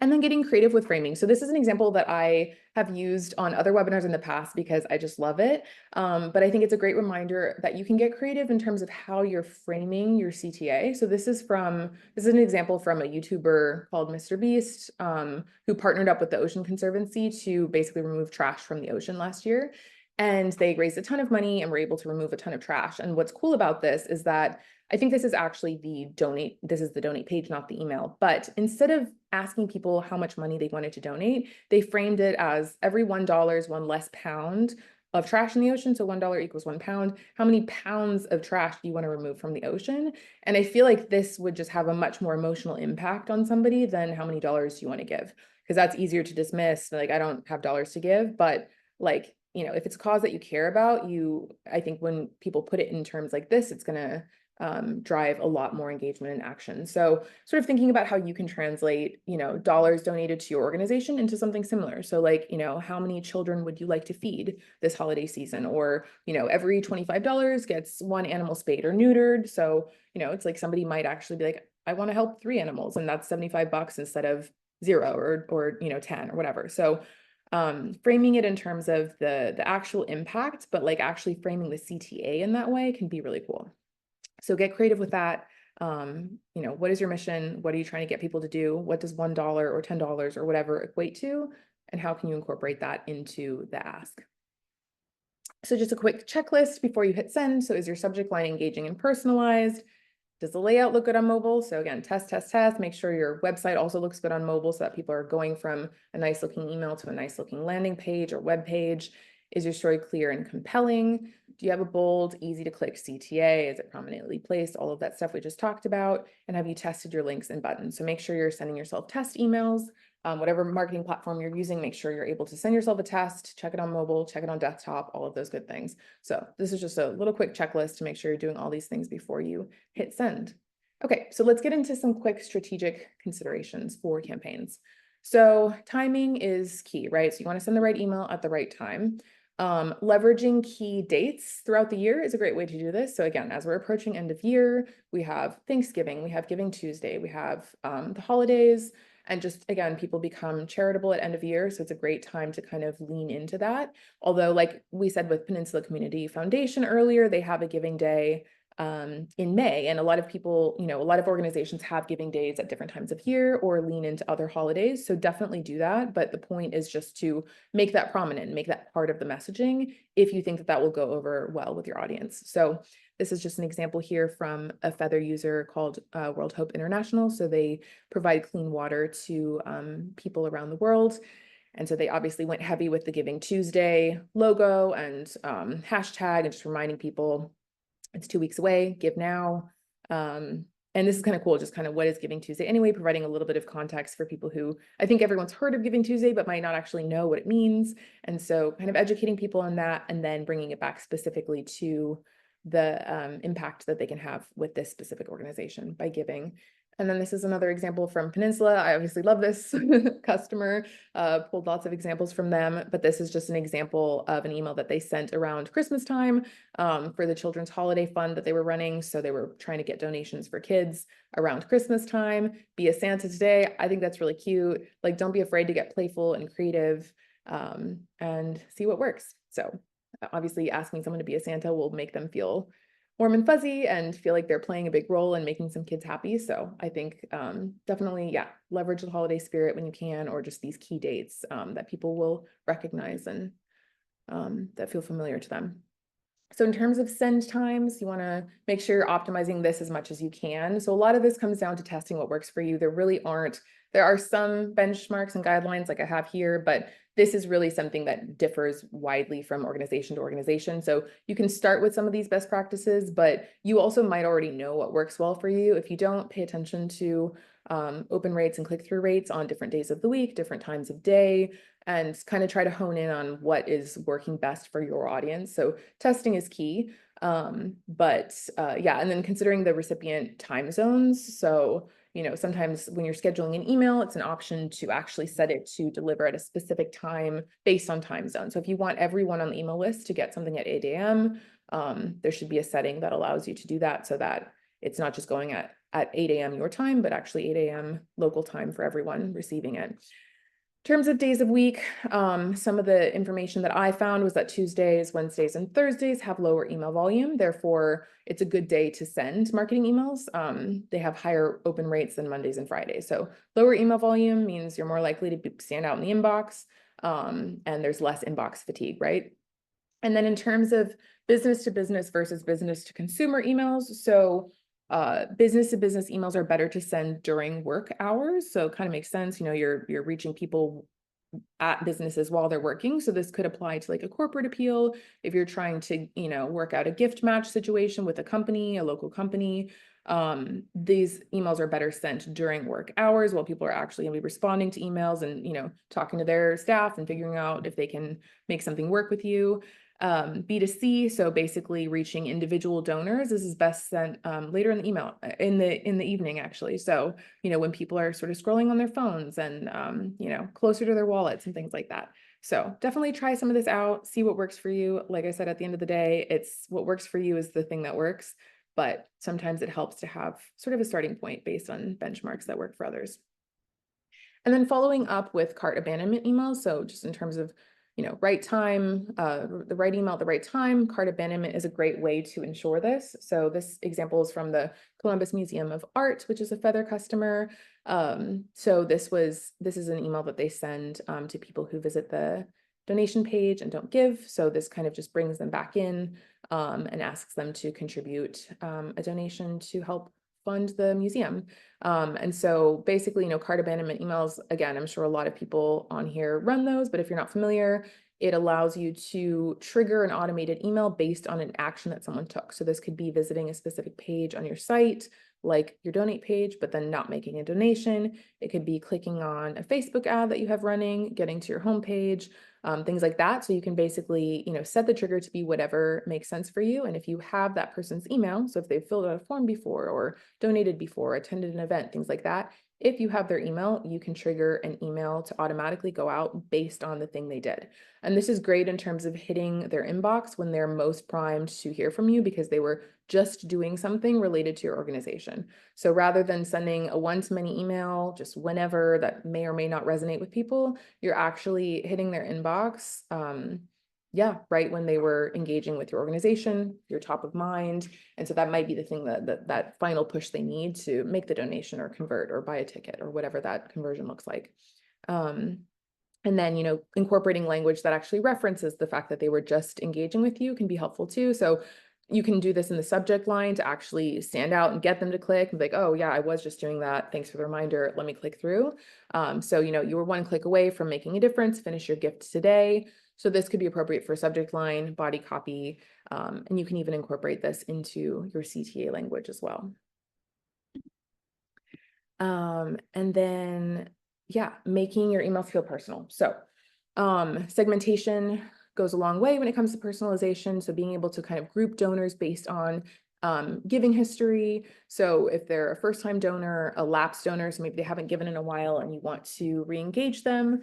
And then getting creative with framing. So this is an example that I have used on other webinars in the past because I just love it. But I think it's a great reminder that you can get creative in terms of how you're framing your CTA. So this is an example from a YouTuber called Mr. Beast, who partnered up with the Ocean Conservancy to basically remove trash from the ocean last year. And they raised a ton of money and were able to remove a ton of trash. And what's cool about this is that I think this is actually the donate page, not the email. But instead of asking people how much money they wanted to donate, they framed it as every $1 is one less pound of trash in the ocean. So $1 equals 1 pound. How many pounds of trash do you want to remove from the ocean? And I feel like this would just have a much more emotional impact on somebody than how many dollars you want to give. Because that's easier to dismiss. Like, I don't have dollars to give, but like, if it's a cause that you care about, I think when people put it in terms like this, it's gonna drive a lot more engagement and action. So sort of thinking about how you can translate, dollars donated to your organization into something similar. So like, how many children would you like to feed this holiday season? Or, every $25 gets one animal spayed or neutered. So, it's like somebody might actually be like, I want to help 3 animals, and that's $75 instead of 0 or 10 or whatever. So framing it in terms of the actual impact, but like actually framing the CTA in that way can be really cool. So get creative with that. What is your mission? What are you trying to get people to do? What does $1 or $10 or whatever equate to? And how can you incorporate that into the ask? So just a quick checklist before you hit send. So is your subject line engaging and personalized? Does the layout look good on mobile? So again, test, test, test. Make sure your website also looks good on mobile so that people are going from a nice looking email to a nice looking landing page or web page. Is your story clear and compelling? Do you have a bold, easy to click CTA? Is it prominently placed? All of that stuff we just talked about. And have you tested your links and buttons? So make sure you're sending yourself test emails. Whatever marketing platform you're using, make sure you're able to send yourself a test, check it on mobile, check it on desktop, all of those good things. So this is just a little quick checklist to make sure you're doing all these things before you hit send. Okay, so let's get into some quick strategic considerations for campaigns. So timing is key, right? So you want to send the right email at the right time. Leveraging key dates throughout the year is a great way to do this. So again, as we're approaching end of year, we have Thanksgiving, we have Giving Tuesday, we have the holidays, and just, again, people become charitable at end of year. So it's a great time to kind of lean into that. Although, like we said with Peninsula Community Foundation earlier, they have a giving day in May. And a lot of people, a lot of organizations have giving days at different times of year or lean into other holidays. So definitely do that. But the point is just to make that prominent, make that part of the messaging if you think that that will go over well with your audience. So this is just an example here from a Feathr user called World Hope International. So they provide clean water to people around the world. And so they obviously went heavy with the Giving Tuesday logo and hashtag and just reminding people it's 2 weeks away, give now. And this is kind of cool, just kind of what is Giving Tuesday anyway, providing a little bit of context for people who, I think everyone's heard of Giving Tuesday, but might not actually know what it means. And so kind of educating people on that and then bringing it back specifically to the impact that they can have with this specific organization by giving. And then this is another example from Peninsula. I obviously love this customer, pulled lots of examples from them, but this is just an example of an email that they sent around Christmas time for the Children's Holiday Fund that they were running. So they were trying to get donations for kids around Christmas time. Be a Santa today. I think that's really cute. Like, don't be afraid to get playful and creative and see what works. So obviously asking someone to be a Santa will make them feel warm and fuzzy and feel like they're playing a big role in making some kids happy. So I think definitely, yeah, leverage the holiday spirit when you can, or just these key dates that people will recognize and that feel familiar to them. So in terms of send times, you want to make sure you're optimizing this as much as you can. So a lot of this comes down to testing what works for you. There are some benchmarks and guidelines like I have here, but this is really something that differs widely from organization to organization. So you can start with some of these best practices, but you also might already know what works well for you. If you don't, pay attention to open rates and click-through rates on different days of the week, different times of day, and kind of try to hone in on what is working best for your audience. So testing is key. Yeah, and then considering the recipient time zones. So, sometimes when you're scheduling an email, it's an option to actually set it to deliver at a specific time based on time zone. So if you want everyone on the email list to get something at 8 a.m., there should be a setting that allows you to do that so that it's not just going at 8 a.m. your time, but actually 8 a.m. local time for everyone receiving it. In terms of days of week, some of the information that I found was that Tuesdays, Wednesdays, and Thursdays have lower email volume. Therefore, it's a good day to send marketing emails. They have higher open rates than Mondays and Fridays. So lower email volume means you're more likely to stand out in the inbox, and there's less inbox fatigue, right? And then in terms of business to business versus business to consumer emails, so business to business emails are better to send during work hours. So it kind of makes sense, you're reaching people at businesses while they're working. So this could apply to like a corporate appeal if you're trying to, work out a gift match situation with a company, a local company. These emails are better sent during work hours while people are actually going to be responding to emails and, talking to their staff and figuring out if they can make something work with you. B2C, so basically reaching individual donors. This is best sent later in the email, in the evening, actually. So, when people are sort of scrolling on their phones and, closer to their wallets and things like that. So definitely try some of this out, see what works for you. Like I said, at the end of the day, it's what works for you is the thing that works, but sometimes it helps to have sort of a starting point based on benchmarks that work for others. And then following up with cart abandonment emails. So just in terms of, right time, the right email at the right time, cart abandonment is a great way to ensure this. So this example is from the Columbus Museum of Art, which is a Feathr customer. So this is an email that they send to people who visit the donation page and don't give. So this kind of just brings them back in and asks them to contribute a donation to help fund the museum. And so basically, cart abandonment emails, again, I'm sure a lot of people on here run those, but if you're not familiar, it allows you to trigger an automated email based on an action that someone took. So this could be visiting a specific page on your site, like your donate page, but then not making a donation. It could be clicking on a Facebook ad that you have running, getting to your homepage, things like that. So you can basically, set the trigger to be whatever makes sense for you. And if you have that person's email, so if they've filled out a form before or donated before, attended an event, things like that, if you have their email, you can trigger an email to automatically go out based on the thing they did. And this is great in terms of hitting their inbox when they're most primed to hear from you because they were just doing something related to your organization. So rather than sending a one-to-many email just whenever that may or may not resonate with people, you're actually hitting their inbox. Right when they were engaging with your organization, you're top of mind. And so that might be the thing that final push they need to make the donation or convert or buy a ticket or whatever that conversion looks like. And then, incorporating language that actually references the fact that they were just engaging with you can be helpful too. So you can do this in the subject line to actually stand out and get them to click and be like, oh yeah, I was just doing that. Thanks for the reminder. Let me click through. So, you were one click away from making a difference, finish your gift today. So this could be appropriate for subject line, body copy, and you can even incorporate this into your CTA language as well. And then, making your email feel personal. So segmentation goes a long way when it comes to personalization. So being able to kind of group donors based on giving history. So if they're a first-time donor, a lapsed donor, so maybe they haven't given in a while and you want to re-engage them,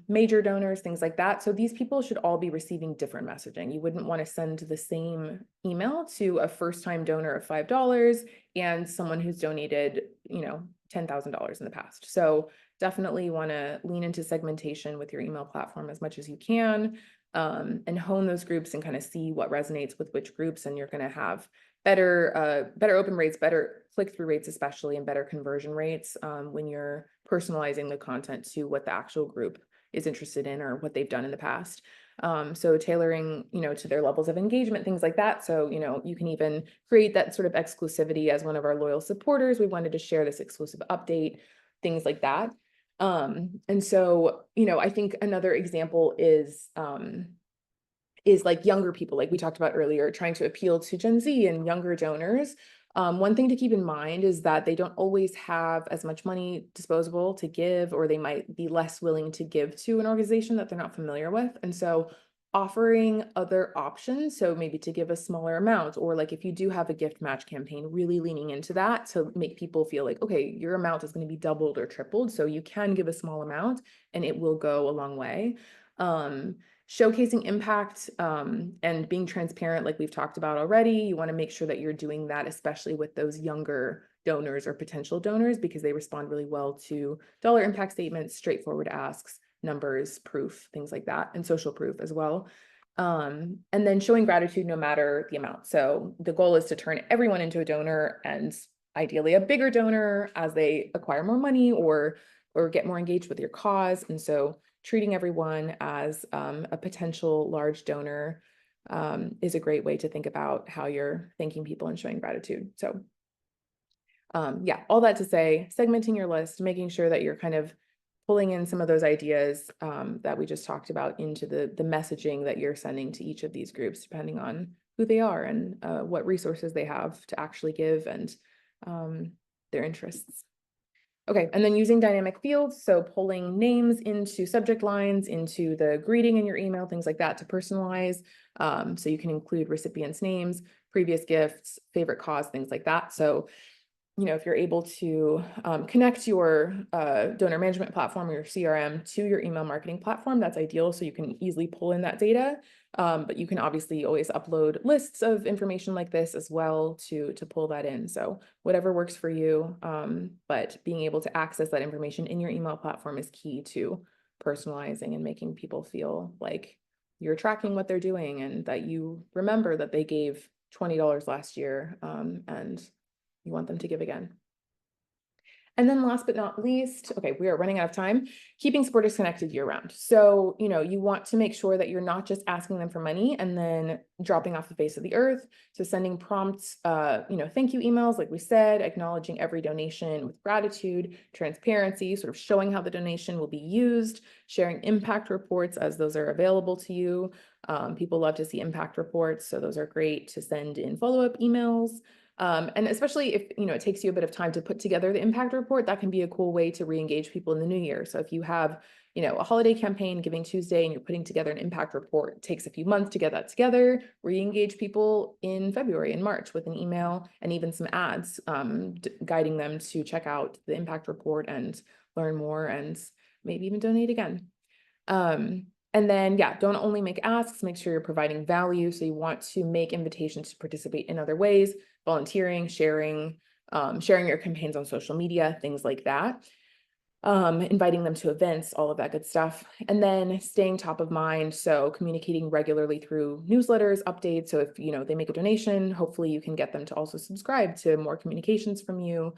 major donors, things like that. So these people should all be receiving different messaging. You wouldn't want to send the same email to a first-time donor of $5 and someone who's donated, $10,000 in the past. So definitely want to lean into segmentation with your email platform as much as you can, and hone those groups and kind of see what resonates with which groups. And you're going to have better open rates, better click-through rates, especially, and better conversion rates when you're personalizing the content to what the actual group is interested in or what they've done in the past. So tailoring, to their levels of engagement, things like that. So, you can even create that sort of exclusivity as one of our loyal supporters. We wanted to share this exclusive update, things like that. And so, I think another example is like younger people, like we talked about earlier, trying to appeal to Gen Z and younger donors. One thing to keep in mind is that they don't always have as much money disposable to give, or they might be less willing to give to an organization that they're not familiar with. And so offering other options, so maybe to give a smaller amount, or like if you do have a gift match campaign, really leaning into that to make people feel like, okay, your amount is going to be doubled or tripled. So you can give a small amount and it will go a long way. Showcasing impact and being transparent, like we've talked about already. You want to make sure that you're doing that, especially with those younger donors or potential donors, because they respond really well to dollar impact statements, straightforward asks, numbers, proof, things like that, and social proof as well. And then showing gratitude no matter the amount. So the goal is to turn everyone into a donor, and ideally a bigger donor as they acquire more money or get more engaged with your cause. And so treating everyone as a potential large donor is a great way to think about how you're thanking people and showing gratitude. So all that to say, segmenting your list, making sure that you're kind of pulling in some of those ideas that we just talked about into the messaging that you're sending to each of these groups, depending on who they are and what resources they have to actually give and their interests. Okay, and then using dynamic fields, so pulling names into subject lines, into the greeting in your email, things like that to personalize. So you can include recipients' names, previous gifts, favorite cause, things like that. So if you're able to connect your donor management platform or your CRM to your email marketing platform, that's ideal. So you can easily pull in that data. But you can obviously always upload lists of information like this as well to pull that in. So whatever works for you, but being able to access that information in your email platform is key to personalizing and making people feel like you're tracking what they're doing and that you remember that they gave $20 last year and you want them to give again. And then last but not least, okay, we are running out of time, keeping supporters connected year round. So, you want to make sure that you're not just asking them for money and then dropping off the face of the earth. So sending prompts, thank you emails, like we said, acknowledging every donation with gratitude, transparency, sort of showing how the donation will be used, sharing impact reports as those are available to you. People love to see impact reports, so those are great to send in follow-up emails. And especially if, it takes you a bit of time to put together the impact report, that can be a cool way to re-engage people in the new year. So if you have, a holiday campaign, Giving Tuesday, and you're putting together an impact report, it takes a few months to get that together, re-engage people in February and March with an email and even some ads, guiding them to check out the impact report and learn more and maybe even donate again. And then, don't only make asks, make sure you're providing value. So you want to make invitations to participate in other ways, volunteering, sharing your campaigns on social media, things like that. Inviting them to events, all of that good stuff. And then staying top of mind. So communicating regularly through newsletters, updates. So if, they make a donation, hopefully you can get them to also subscribe to more communications from you.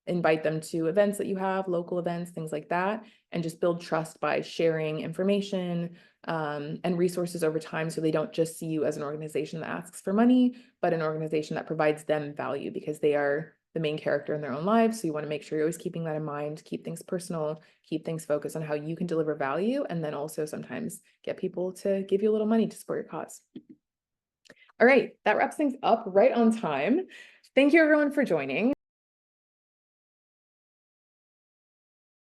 Invite them to events that you have, local events, things like that, and just build trust by sharing information and resources over time so they don't just see you as an organization that asks for money, but an organization that provides them value because they are the main character in their own lives. So you want to make sure you're always keeping that in mind, keep things personal, keep things focused on how you can deliver value, and then also sometimes get people to give you a little money to support your cause. All right, that wraps things up right on time. Thank you everyone for joining.